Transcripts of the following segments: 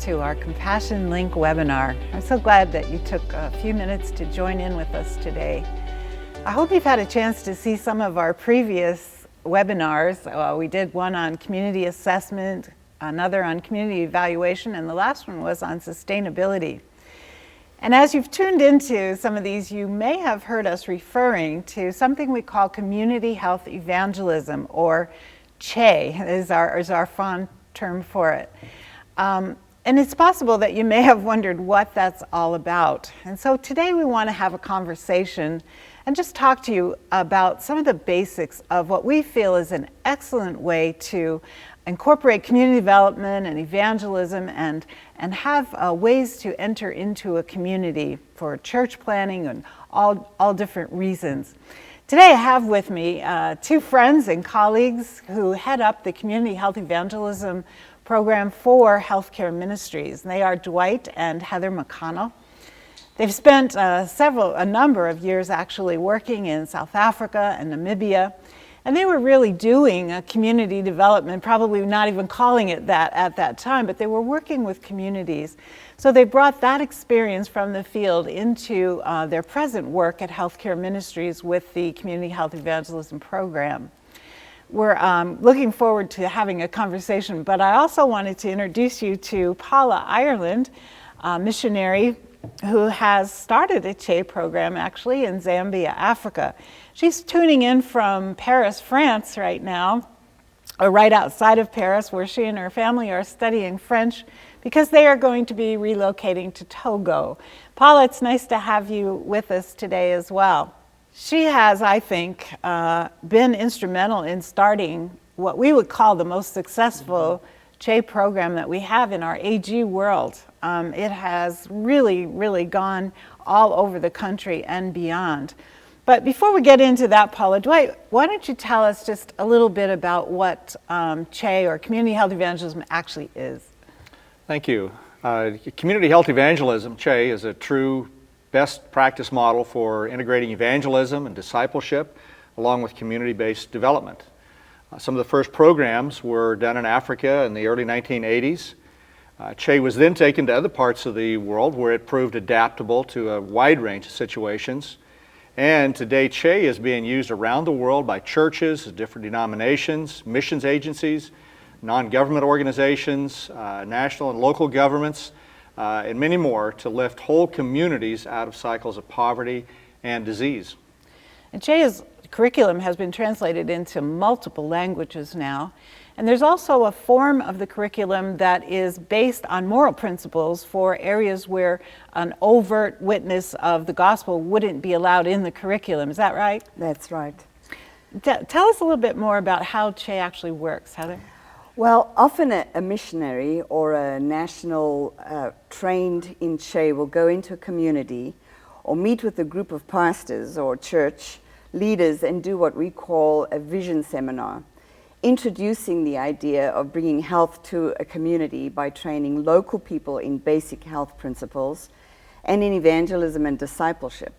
to our Compassion Link webinar. I'm so glad that you took a few minutes to join in with us today. I hope you've had a chance to see some of our previous webinars. We did one on community assessment, another on community evaluation, and the last one was on sustainability. And as you've tuned into some of these, you may have heard us referring to something we call community health evangelism, or CHE is our fond term for it. And it's possible that you may have wondered what that's all about. And so today we want to have a conversation and just talk to you about some of the basics of what we feel is an excellent way to incorporate community development and evangelism and have ways to enter into a community for church planning and all different reasons. Today I have with me two friends and colleagues who head up the Community Health Evangelism program for healthcare ministries. And they are Dwight and Heather McConnell. They've spent a number of years actually working in South Africa and Namibia. And they were really doing community development, probably not even calling it that at that time, but they were working with communities. So they brought that experience from the field into their present work at healthcare ministries with the Community Health Evangelism program. We're looking forward to having a conversation, but I also wanted to introduce you to Paula Ireland, a missionary who has started a CHE program actually in Zambia, Africa. She's tuning in from Paris, France right now, or right outside of Paris, where she and her family are studying French because they are going to be relocating to Togo. Paula, it's nice to have you with us today as well. She has, I think, been instrumental in starting what we would call the most successful CHE program that we have in our AG world. It has really gone all over the country and beyond. But before we get into that, Paula, Dwight, why don't you tell us just a little bit about what CHE, or Community Health Evangelism, actually is? Thank you. Community Health Evangelism, CHE, is a true best practice model for integrating evangelism and discipleship along with community-based development. Some of the first programs were done in Africa in the early 1980s. CHE was then taken to other parts of the world where it proved adaptable to a wide range of situations. And today CHE is being used around the world by churches, different denominations, missions agencies, non-government organizations, national and local governments, and many more to lift whole communities out of cycles of poverty and disease. And CHE's curriculum has been translated into multiple languages now. And there's also a form of the curriculum that is based on moral principles for areas where an overt witness of the gospel wouldn't be allowed in the curriculum. Is that right? That's right. Tell us a little bit more about how CHE actually works, Heather. Well, often a missionary or a national trained in CHE will go into a community or meet with a group of pastors or church leaders and do what we call a vision seminar, introducing the idea of bringing health to a community by training local people in basic health principles and in evangelism and discipleship.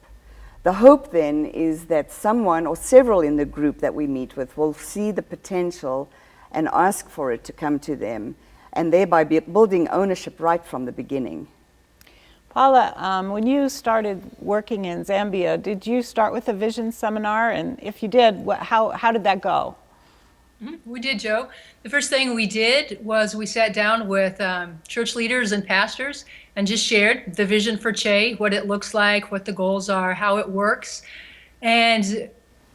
The hope then is that someone or several in the group that we meet with will see the potential and ask for it to come to them, and thereby building ownership right from the beginning. Paula, when you started working in Zambia, did you start with a vision seminar? And if you did, how did that go? We did, Joe. The first thing we did was we sat down with church leaders and pastors and just shared the vision for CHE, what it looks like, what the goals are, how it works. And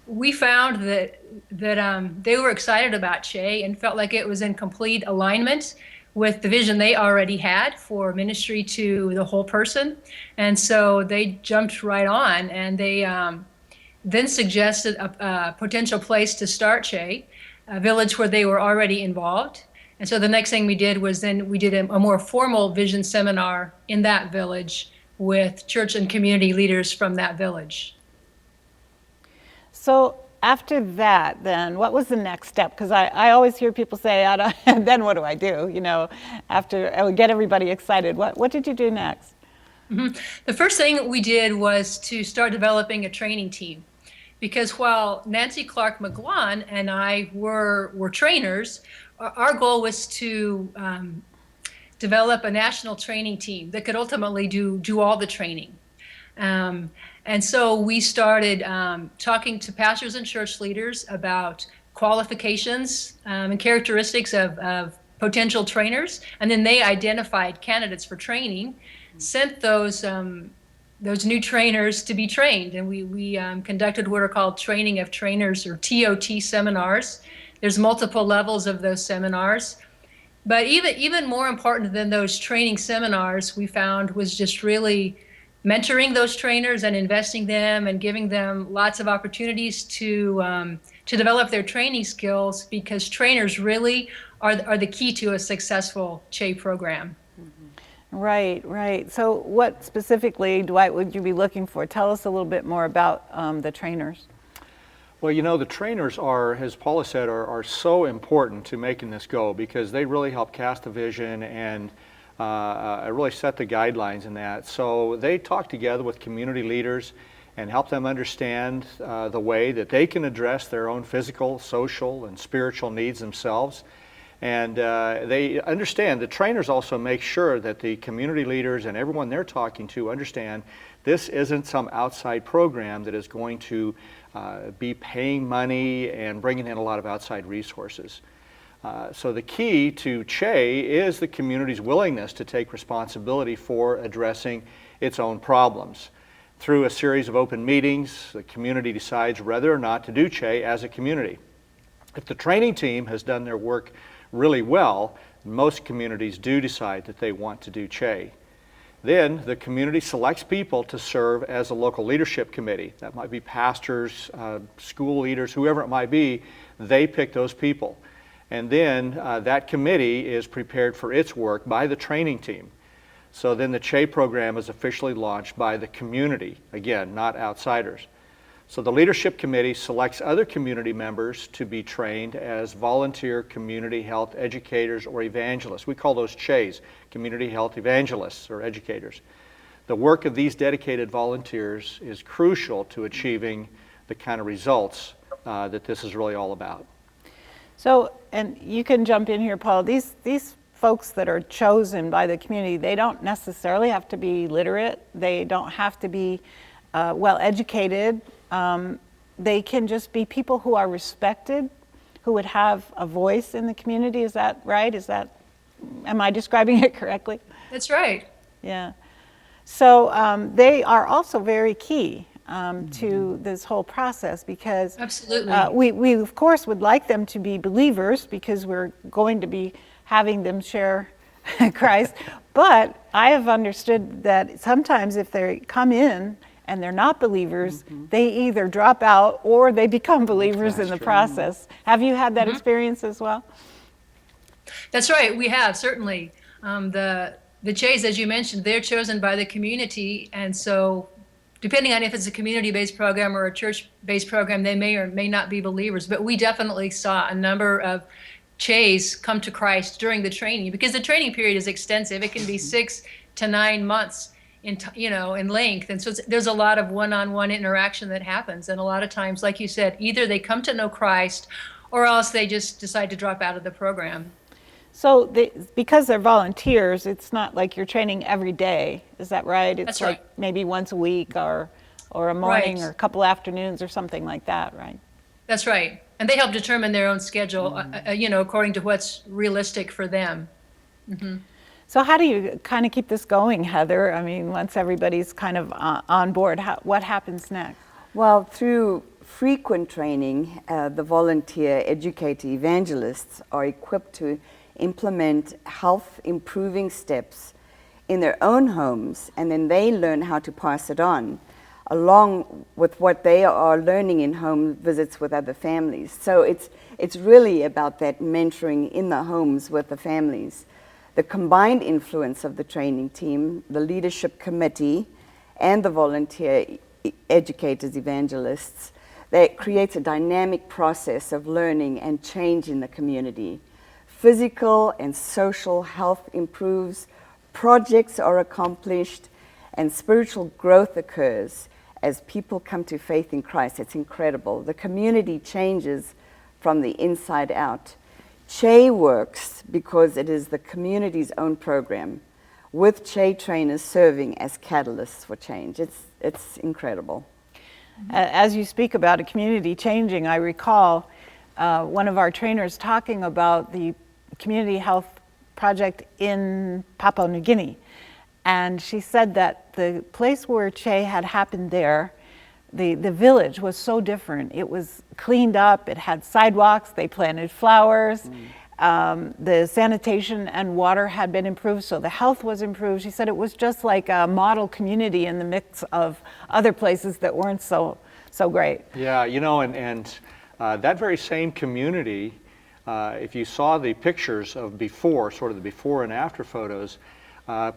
we found that they were excited about CHE and felt like it was in complete alignment with the vision they already had for ministry to the whole person. And so they jumped right on, and they then suggested a potential place to start CHE, a village where they were already involved. And so the next thing we did was then we did a more formal vision seminar in that village with church and community leaders from that village. So after that, then, what was the next step? Because I always hear people say, then what do I do? You know, after I would get everybody excited. What did you do next? Mm-hmm. The first thing we did was to start developing a training team. Because while Nancy Clark McGlon and I were trainers, our goal was to develop a national training team that could ultimately do all the training. And so we started talking to pastors and church leaders about qualifications and characteristics of potential trainers, and then they identified candidates for training, sent those new trainers to be trained, and we conducted what are called training of trainers, or TOT seminars. There's multiple levels of those seminars. But even more important than those training seminars, we found, was just really mentoring those trainers and investing them and giving them lots of opportunities to develop their training skills, because trainers really are the key to a successful CHE program. Right, right. So what specifically, Dwight, would you be looking for? Tell us a little bit more about the trainers. Well, you know, the trainers are, as Paula said, are so important to making this go, because they really help cast a vision and really set the guidelines in that. So they talk together with community leaders and help them understand the way that they can address their own physical, social, and spiritual needs themselves. And they understand, the trainers also make sure that the community leaders and everyone they're talking to understand this isn't some outside program that is going to be paying money and bringing in a lot of outside resources. So the key to CHE is the community's willingness to take responsibility for addressing its own problems. Through a series of open meetings, the community decides whether or not to do CHE as a community. If the training team has done their work really well, most communities do decide that they want to do CHE. Then the community selects people to serve as a local leadership committee. That might be pastors, school leaders, whoever it might be. They pick those people. And then that committee is prepared for its work by the training team. So then the CHE program is officially launched by the community, again, not outsiders. So the leadership committee selects other community members to be trained as volunteer community health educators or evangelists. We call those CHEs, community health evangelists or educators. The work of these dedicated volunteers is crucial to achieving the kind of results that this is really all about. So, and you can jump in here, Paul. These folks that are chosen by the community, they don't necessarily have to be literate. They don't have to be well educated. They can just be people who are respected, who would have a voice in the community. Is that right? Am I describing it correctly? That's right. Yeah. So they are also very key to this whole process, because absolutely we of course would like them to be believers, because we're going to be having them share Christ. But I have understood that sometimes if they come in and they're not believers, they either drop out or they become believers in the process. Have you had that experience as well? That's right, we have, certainly. The CHEs, as you mentioned, they're chosen by the community, and so depending on if it's a community-based program or a church-based program, they may or may not be believers. But we definitely saw a number of CHEs come to Christ during the training, because the training period is extensive. It can be 6 to 9 months in length, and so there's a lot of one-on-one interaction that happens. And a lot of times, like you said, either they come to know Christ, or else they just decide to drop out of the program. So because they're volunteers, it's not like you're training every day. Is that right? It's That's like right. maybe once a week or a morning Right. or a couple afternoons or something like that, right? That's right. And they help determine their own schedule, according to what's realistic for them. So how do you kind of keep this going, Heather? I mean, once everybody's kind of on board, what happens next? Well, through frequent training, the volunteer educator evangelists are equipped to implement health improving steps in their own homes, and then they learn how to pass it on, along with what they are learning in home visits with other families. So it's really about that mentoring in the homes with the families. The combined influence of the training team, the leadership committee, and the volunteer educators, evangelists, that creates a dynamic process of learning and change in the community. Physical and social health improves, projects are accomplished, and spiritual growth occurs as people come to faith in Christ. It's incredible. The community changes from the inside out. Che works because it is the community's own program, with Che trainers serving as catalysts for change. It's incredible. As you speak about a community changing, I recall one of our trainers talking about the community health project in Papua New Guinea. And she said that the place where Che had happened there, the village was so different. It was cleaned up, it had sidewalks, they planted flowers, the sanitation and water had been improved, so the health was improved. She said it was just like a model community in the mix of other places that weren't so great. Yeah, you know, and that very same community, if you saw the pictures of before, sort of the before and after photos,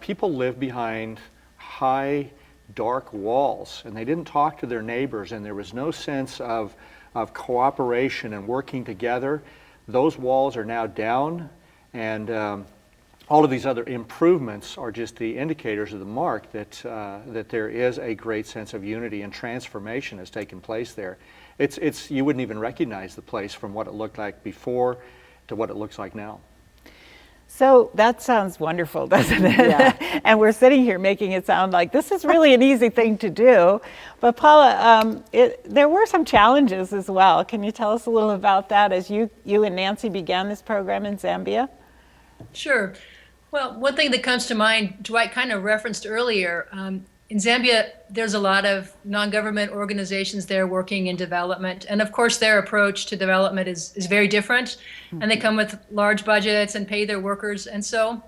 people lived behind high, dark walls, and they didn't talk to their neighbors, and there was no sense of cooperation and working together. Those walls are now down, and all of these other improvements are just the indicators of the mark that there is a great sense of unity and transformation has taken place there. You wouldn't even recognize the place from what it looked like before to what it looks like now. So that sounds wonderful, doesn't it? Yeah. And we're sitting here making it sound like this is really an easy thing to do. But Paula, there were some challenges as well. Can you tell us a little about that as you and Nancy began this program in Zambia? Sure. Well, one thing that comes to mind, Dwight kind of referenced earlier, in Zambia, there's a lot of non-government organizations there working in development. And of course, their approach to development is very different. And they come with large budgets and pay their workers. And so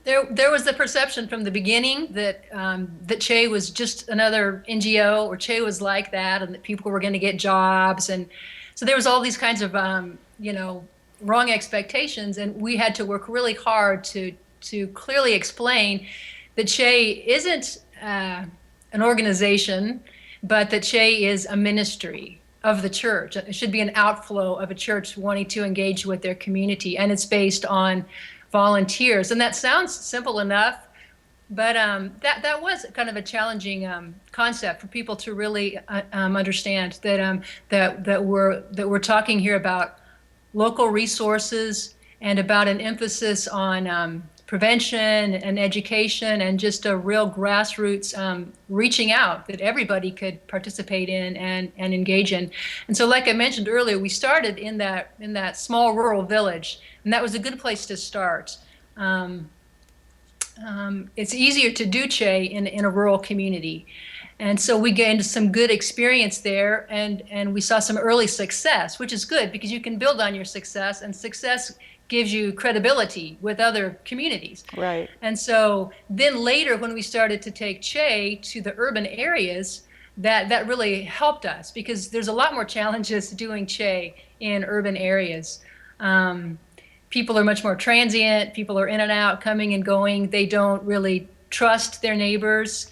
there was the perception from the beginning that that Che was just another NGO, or Che was like that, and that people were going to get jobs. And so there was all these kinds of, wrong expectations. And we had to work really hard to clearly explain that Che isn't an organization, but that Che is a ministry of the church. It should be an outflow of a church wanting to engage with their community, and it's based on volunteers. And that sounds simple enough, but that was kind of a challenging concept for people to really understand that we're talking here about local resources and about an emphasis on prevention and education, and just a real grassroots reaching out that everybody could participate in and engage in. And so, like I mentioned earlier, we started in that small rural village, and that was a good place to start. It's easier to do Che in a rural community. And so we gained some good experience there, and we saw some early success, which is good because you can build on your success, and success gives you credibility with other communities. Right. And so then later, when we started to take Che to the urban areas, that really helped us, because there's a lot more challenges doing Che in urban areas. People are much more transient. People are in and out, coming and going. They don't really trust their neighbors.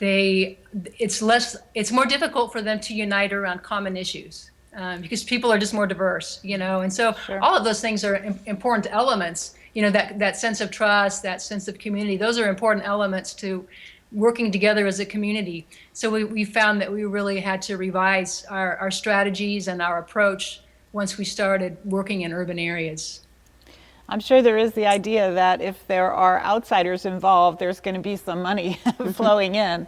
It's more difficult for them to unite around common issues. Because people are just more diverse, and so Sure. all of those things are important elements, that sense of trust, that sense of community. Those are important elements to working together as a community. So we found that we really had to revise our strategies and our approach once we started working in urban areas. I'm sure there is the idea that if there are outsiders involved, there's going to be some money flowing in.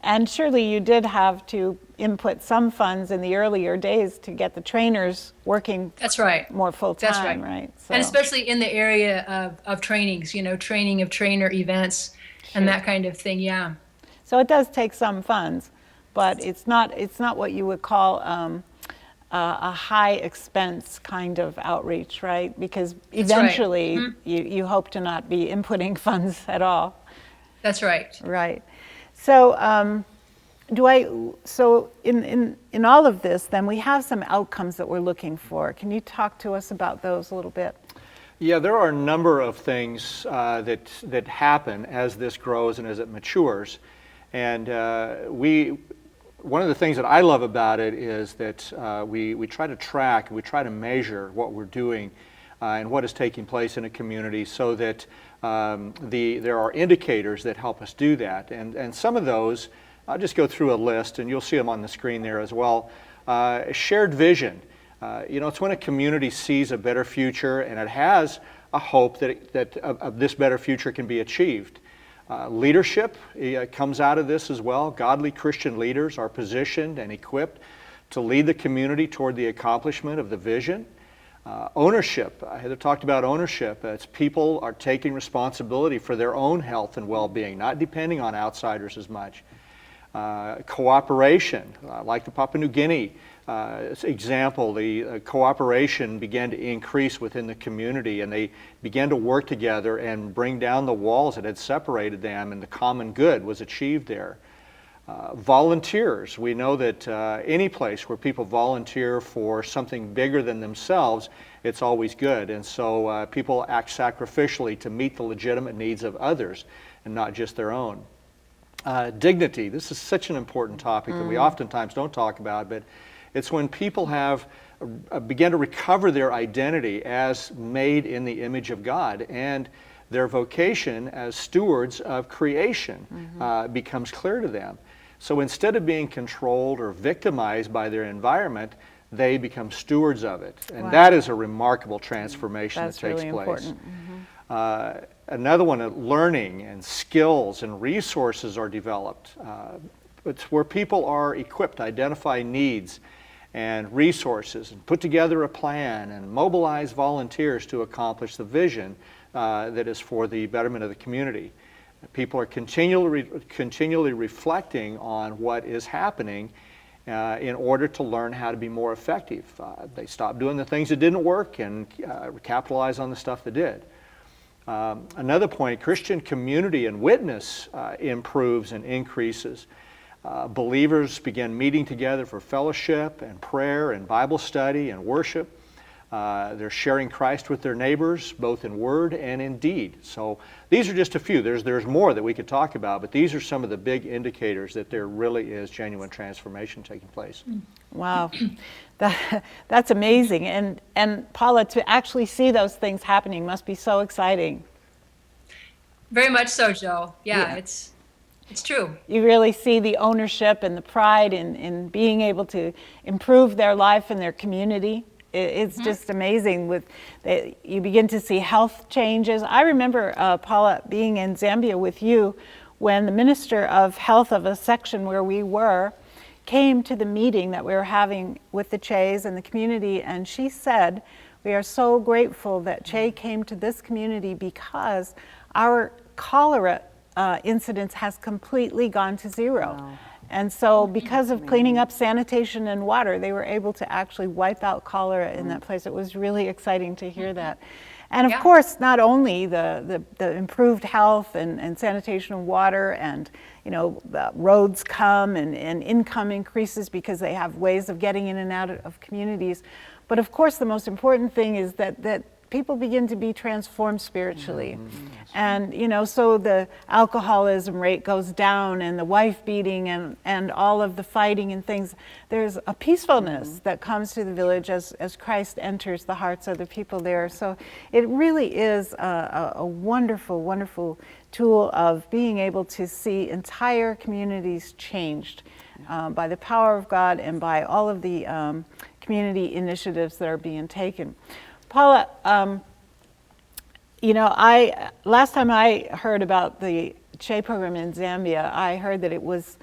And surely you did have to input some funds in the earlier days to get the trainers working. That's right. More full time, That's right. right? So. And especially in the area of trainings, training of trainer events and that kind of thing, yeah. So it does take some funds, but it's not what you would call a high expense kind of outreach, right? Because eventually right. you hope to not be inputting funds at all. That's right. Right. So in all of this, then we have some outcomes that we're looking for. Can you talk to us about those a little bit? Yeah, there are a number of things that happen as this grows and as it matures. And one of the things that I love about it is that we try to track, we try to measure what we're doing and what is taking place in a community, so that there are indicators that help us do that. And some of those, I'll just go through a list, and you'll see them on the screen there as well. Shared vision. It's when a community sees a better future and it has a hope that this better future can be achieved. Leadership comes out of this as well. Godly Christian leaders are positioned and equipped to lead the community toward the accomplishment of the vision. Ownership, Heather talked about ownership. It's people are taking responsibility for their own health and well-being, not depending on outsiders as much. Cooperation, like the Papua New Guinea example, the cooperation began to increase within the community, and they began to work together and bring down the walls that had separated them, and the common good was achieved there. Volunteers, we know that any place where people volunteer for something bigger than themselves, it's always good, and so people act sacrificially to meet the legitimate needs of others and not just their own. Dignity, this is such an important topic that we oftentimes don't talk about, but it's when people have began to recover their identity as made in the image of God, and their vocation as stewards of creation becomes clear to them. So instead of being controlled or victimized by their environment, they become stewards of it. And that is a remarkable transformation that takes really place. Important. Another one, learning and skills and resources are developed. It's where people are equipped to identify needs and resources and put together a plan and mobilize volunteers to accomplish the vision that is for the betterment of the community. People are continually reflecting on what is happening in order to learn how to be more effective. They stop doing the things that didn't work and capitalize on the stuff that did. Another point, Christian community and witness improves and increases. Believers begin meeting together for fellowship and prayer and Bible study and worship. They're sharing Christ with their neighbors, both in word and in deed. So these are just a few. There's more that we could talk about, but these are some of the big indicators that there really is genuine transformation taking place. Wow, that's amazing. And Paula, to actually see those things happening must be so exciting. Very much so, Joe. Yeah. It's true. You really see the ownership and the pride in being able to improve their life and their community. It's just amazing. You begin to see health changes. I remember, Paula, being in Zambia with you when the Minister of Health of a section where we were came to the meeting that we were having with the Che's and the community, and she said, "We are so grateful that Che came to this community because our cholera incidence has completely gone to zero." Wow. And so because of cleaning up sanitation and water, they were able to actually wipe out cholera in that place. It was really exciting to hear that. And of course, not only the improved health and sanitation and water, and the roads come and income increases because they have ways of getting in and out of communities. But of course, the most important thing is that people begin to be transformed spiritually. And so the alcoholism rate goes down, and the wife beating and all of the fighting and things. There's a peacefulness that comes to the village as Christ enters the hearts of the people there. So it really is a wonderful, wonderful tool of being able to see entire communities changed by the power of God and by all of the community initiatives that are being taken. Paula, last time I heard about the Che program in Zambia, I heard that it was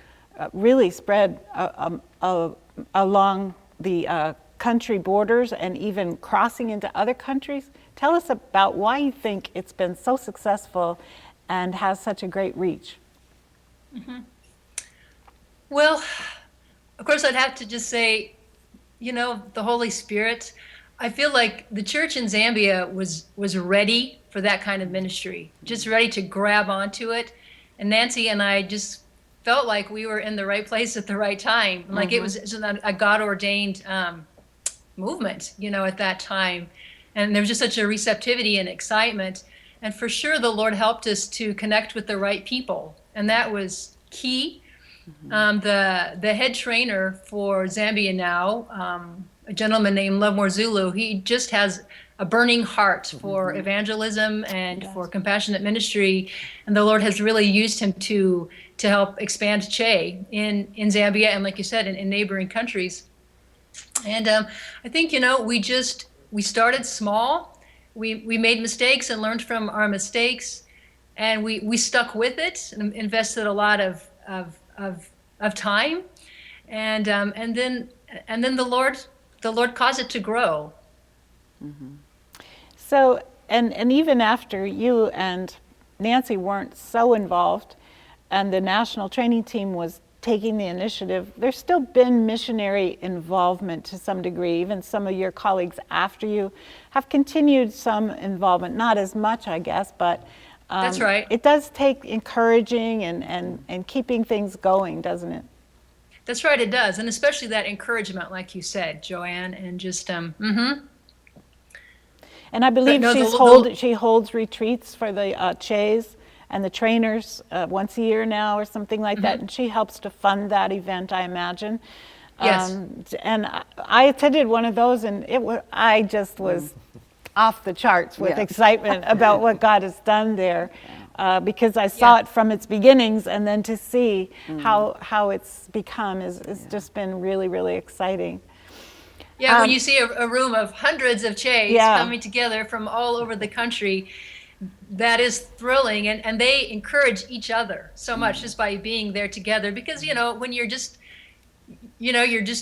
really spread along the country borders and even crossing into other countries. Tell us about why you think it's been so successful and has such a great reach. Well, of course, I'd have to just say, the Holy Spirit. I feel like the church in Zambia was ready for that kind of ministry, just ready to grab onto it. And Nancy and I just felt like we were in the right place at the right time. Like it was a God-ordained movement, at that time. And there was just such a receptivity and excitement. And for sure, the Lord helped us to connect with the right people. And that was key. The head trainer for Zambia now, a gentleman named Lovemore Zulu, he just has a burning heart for evangelism and for compassionate ministry, and the Lord has really used him to help expand Che in Zambia and, like you said, in neighboring countries. And I think, we started small. We made mistakes and learned from our mistakes, and we stuck with it and invested a lot of time, and then the Lord caused it to grow. So, and even after you and Nancy weren't so involved and the national training team was taking the initiative, there's still been missionary involvement to some degree. Even some of your colleagues after you have continued some involvement, not as much, I guess, but That's right. it does take encouraging and keeping things going, doesn't it? That's right, it does. And especially that encouragement, like you said, Joanne, and just, And I believe no, she holds retreats for the Chays and the trainers once a year now or something like that, and she helps to fund that event, I imagine. Yes. And I attended one of those, and I just was off the charts with excitement about what God has done there, because I saw it from its beginnings, and then to see how it's become is just been really, really exciting. Yeah, when you see a room of hundreds of Chays coming together from all over the country, that is thrilling. And they encourage each other so much just by being there together. Because, when you're just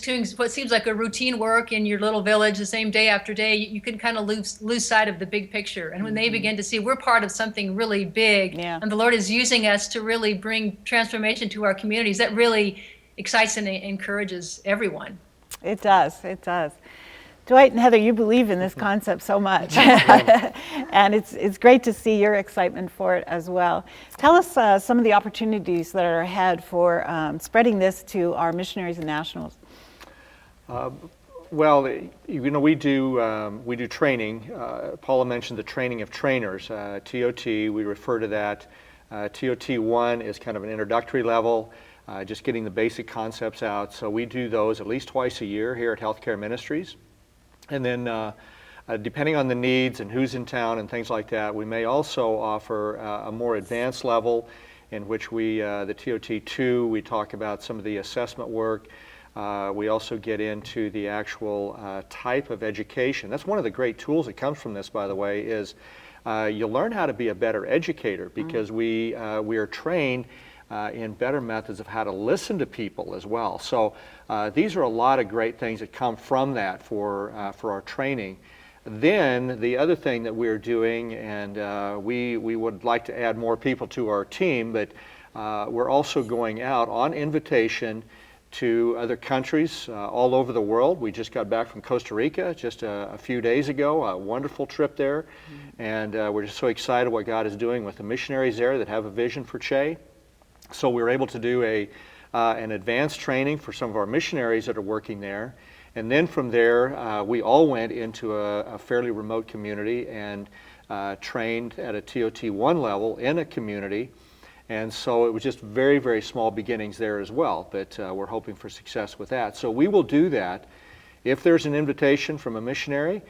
doing what seems like a routine work in your little village the same day after day, you can kind of lose sight of the big picture. And when they begin to see we're part of something really big, and the Lord is using us to really bring transformation to our communities, that really excites and encourages everyone. It does, it does. Dwight and Heather, you believe in this concept so much, and it's great to see your excitement for it as well. Tell us some of the opportunities that are ahead for spreading this to our missionaries and nationals. Well, we do training. Paula mentioned the training of trainers, TOT. We refer to that. TOT1 is kind of an introductory level. Just getting the basic concepts out. So we do those at least twice a year here at Healthcare Ministries. And then depending on the needs and who's in town and things like that, we may also offer a more advanced level in which the TOT2, we talk about some of the assessment work. We also get into the actual type of education. That's one of the great tools that comes from this, by the way, is you learn how to be a better educator, because we are trained in better methods of how to listen to people as well. So these are a lot of great things that come from that for our training. Then the other thing that we're doing, and we would like to add more people to our team, but we're also going out on invitation to other countries all over the world. We just got back from Costa Rica just a few days ago, a wonderful trip there. And we're just so excited what God is doing with the missionaries there that have a vision for Che. So we were able to do an advanced training for some of our missionaries that are working there. And then from there, we all went into a fairly remote community and trained at a TOT1 level in a community. And so it was just very, very small beginnings there as well, but we're hoping for success with that. So we will do that. If there's an invitation from a missionary,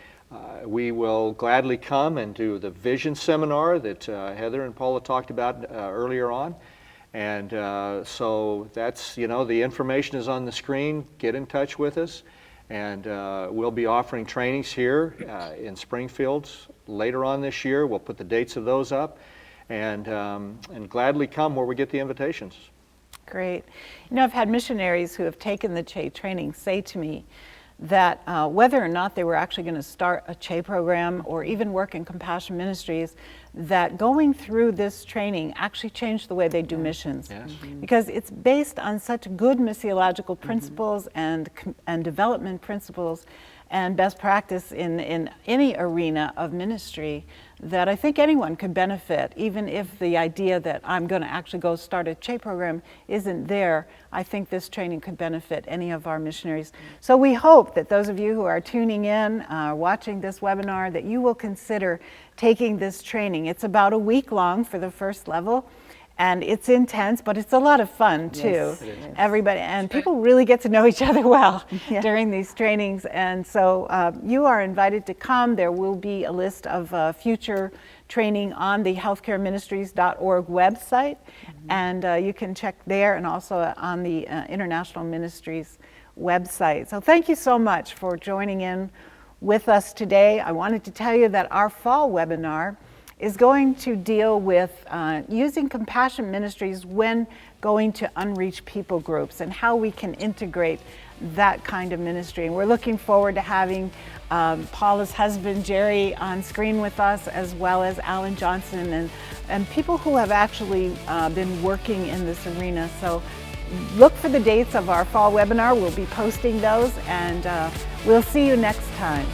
we will gladly come and do the vision seminar that Heather and Paula talked about earlier on. And so that's, the information is on the screen. Get in touch with us. And we'll be offering trainings here in Springfield later on this year. We'll put the dates of those up. And gladly come where we get the invitations. Great. I've had missionaries who have taken the Che training say to me that whether or not they were actually going to start a Che program or even work in compassion ministries, that going through this training actually changed the way they do missions. Yes. Because it's based on such good missiological principles and development principles and best practice in any arena of ministry that I think anyone could benefit, even if the idea that I'm going to actually go start a Che program isn't there. I think this training could benefit any of our missionaries. So we hope that those of you who are tuning in, watching this webinar, that you will consider taking this training. It's about a week long for the first level. And it's intense, but it's a lot of fun too. Yes. Everybody and people really get to know each other well during these trainings. And so you are invited to come. There will be a list of future training on the healthcareministries.org website, and you can check there, and also on the International Ministries website. So thank you so much for joining in with us today. I wanted to tell you that our fall webinar is going to deal with using compassion ministries when going to unreached people groups and how we can integrate that kind of ministry. And we're looking forward to having Paula's husband, Jerry, on screen with us, as well as Alan Johnson and people who have actually been working in this arena. So look for the dates of our fall webinar. We'll be posting those, and we'll see you next time.